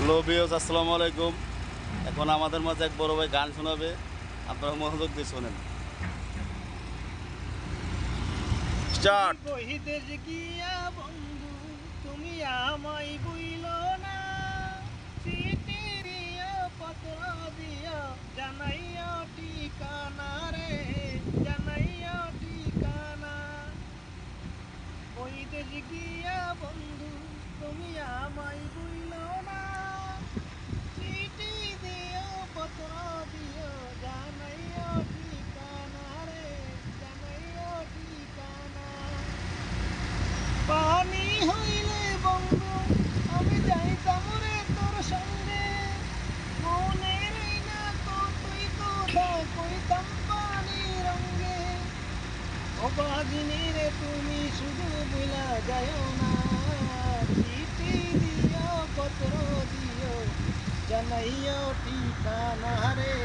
Hello viewers, আসসালামু আলাইকুম। এখন আমাদের মাঝে এক বড় ভাই গান শোনাবে, আপনারা মনোযোগ দিয়ে শোনেন। স্টার্ট। বহিদেশ গিয়া বন্ধু তুমি আমায় বইল না, চিঠি দিও পত্র দিও জানাইও ঠিকানা রে, জানাইও ঠিকানা। বহিদেশ গিয়া বন্ধু তুমি আমায় বইল না, চিঠি দিও পত্র দিও জানাইও ঠিকানা রে, জানাইও ঠিকানা। পানি হইলে বন্ধু আমি যাইতাম রে তোর সঙ্গে, মনে রই না তো তুই কোথায় কইতাম পানি রঙ্গে। ও বাজিনী রে তুমি শুধু বুইলা যাও না, চিঠি দিও পত্র দিও জানাইও ঠিকানা রে,